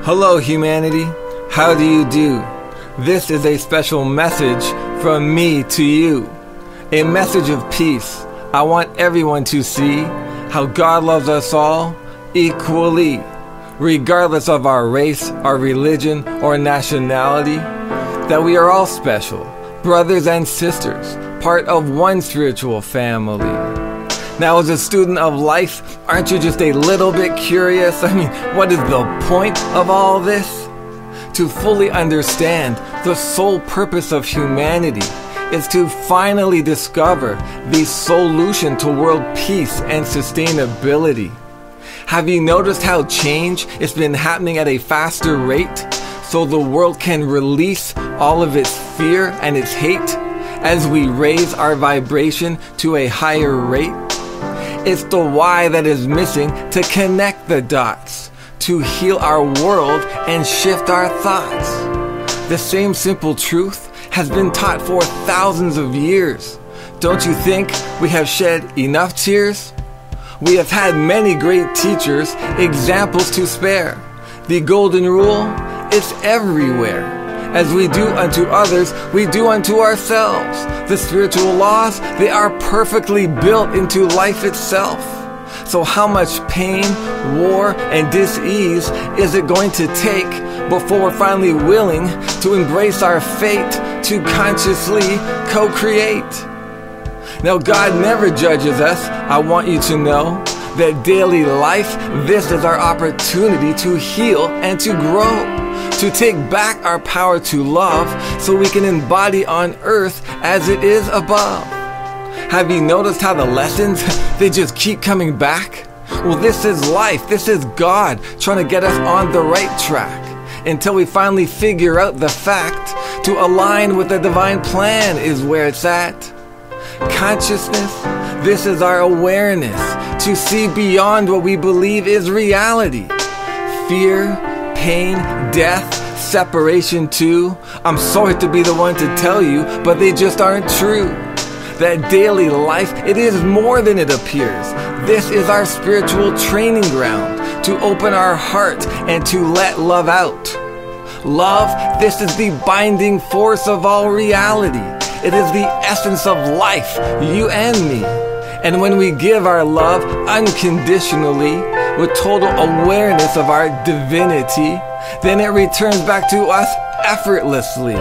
Hello humanity, how do you do? This is a special message from me to you. A message of peace. I want everyone to see how God loves us all equally, regardless of our race, our religion, or nationality, that we are all special, brothers and sisters, part of one spiritual family. Now, as a student of life, aren't you just a little bit curious? I mean, what is the point of all this? To fully understand the sole purpose of humanity is to finally discover the solution to world peace and sustainability. Have you noticed how change has been happening at a faster rate so the world can release all of its fear and its hate as we raise our vibration to a higher rate? It's the why that is missing to connect the dots, to heal our world and shift our thoughts. The same simple truth has been taught for thousands of years. Don't you think we have shed enough tears? We have had many great teachers, examples to spare. The golden rule is everywhere. As we do unto others, we do unto ourselves. The spiritual laws, they are perfectly built into life itself. So how much pain, war, and dis-ease is it going to take before we're finally willing to embrace our fate to consciously co-create? Now, God never judges us. I want you to know that daily life, this is our opportunity to heal and to grow, to take back our power to love so we can embody on earth as it is above. Have you noticed how the lessons, they just keep coming back? Well, this is life. This is God trying to get us on the right track until we finally figure out the fact to align with the divine plan is where it's at. Consciousness, this is our awareness to see beyond what we believe is reality. Fear, pain, death, separation too. I'm sorry to be the one to tell you, but they just aren't true. That daily life, it is more than it appears. This is our spiritual training ground to open our heart and to let love out. Love, this is the binding force of all reality. It is the essence of life, you and me. And when we give our love unconditionally, with total awareness of our divinity, then it returns back to us effortlessly.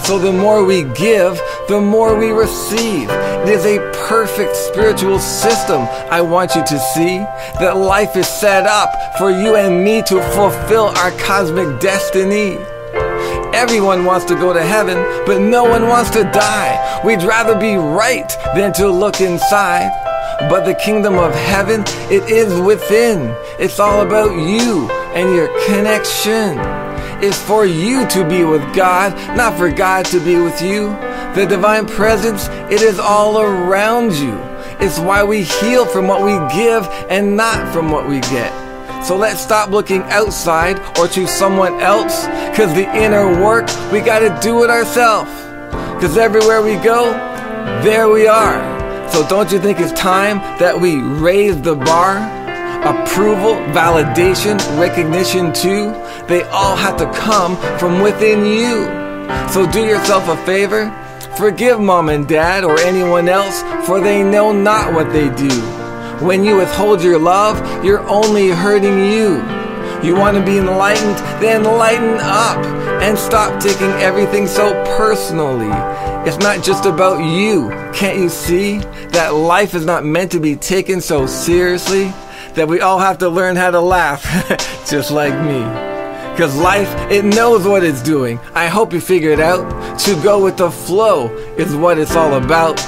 So the more we give, the more we receive. It is a perfect spiritual system. I want you to see that life is set up for you and me to fulfill our cosmic destiny. Everyone wants to go to heaven, but no one wants to die. We'd rather be right than to look inside. But the kingdom of heaven, it is within. It's all about you and your connection. It's for you to be with God, not for God to be with you. The divine presence, it is all around you. It's why we heal from what we give and not from what we get. So let's stop looking outside or to someone else, because the inner work, we gotta do it ourselves. Because everywhere we go, there we are. So don't you think it's time that we raise the bar? Approval, validation, recognition too, they all have to come from within you. So do yourself a favor, forgive mom and dad or anyone else, for they know not what they do. When you withhold your love, you're only hurting you. You want to be enlightened? Then lighten up and stop taking everything so personally. It's not just about you. Can't you see that life is not meant to be taken so seriously? That we all have to learn how to laugh, just like me. Because life, it knows what it's doing. I hope you figure it out. To go with the flow is what it's all about.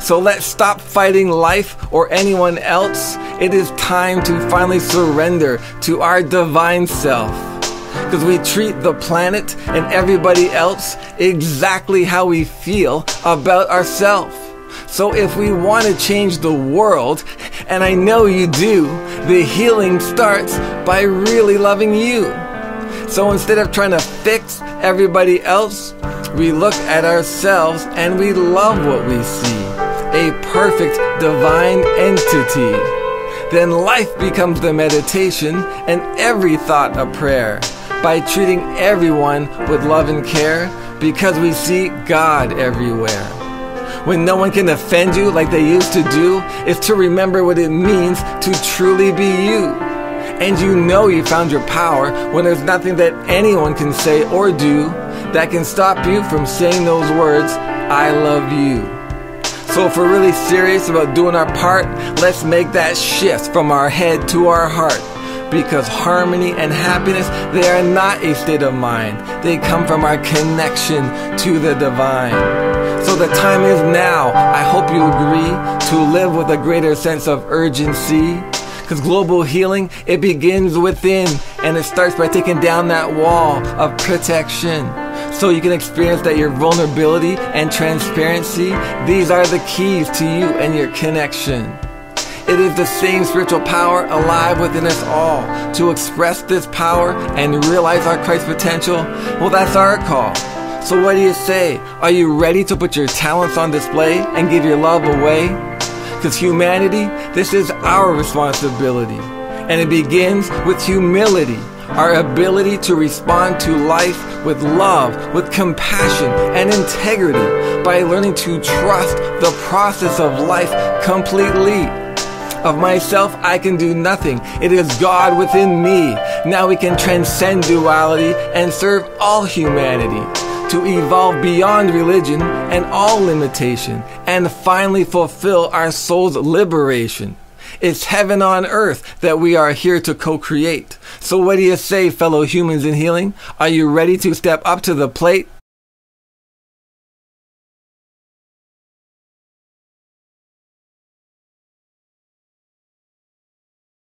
So let's stop fighting life or anyone else. It is time to finally surrender to our divine self. Because we treat the planet and everybody else exactly how we feel about ourselves. So if we want to change the world, and I know you do, the healing starts by really loving you. So instead of trying to fix everybody else, we look at ourselves and we love what we see. A perfect divine entity. Then life becomes the meditation and every thought a prayer. by treating everyone with love and care, because we see God everywhere. When no one can offend you like they used to do, it's to remember what it means to truly be you. And you know you found your power when there's nothing that anyone can say or do that can stop you from saying those words, I love you. So if we're really serious about doing our part, let's make that shift from our head to our heart. Because harmony and happiness, they are not a state of mind. They come from our connection to the divine. So the time is now, I hope you agree, to live with a greater sense of urgency. Because global healing, it begins within, and it starts by taking down that wall of protection. So you can experience that your vulnerability and transparency, these are the keys to you and your connection. It is the same spiritual power alive within us all. To express this power and realize our Christ potential, well, that's our call. So what do you say? Are you ready to put your talents on display and give your love away? Because humanity, this is our responsibility. And it begins with humility. Our ability to respond to life with love, with compassion and integrity by learning to trust the process of life completely. Of myself, I can do nothing. It is God within me. Now we can transcend duality and serve all humanity, to evolve beyond religion and all limitation, and finally fulfill our soul's liberation. It's heaven on earth that we are here to co-create. So what do you say, fellow humans in healing? Are you ready to step up to the plate?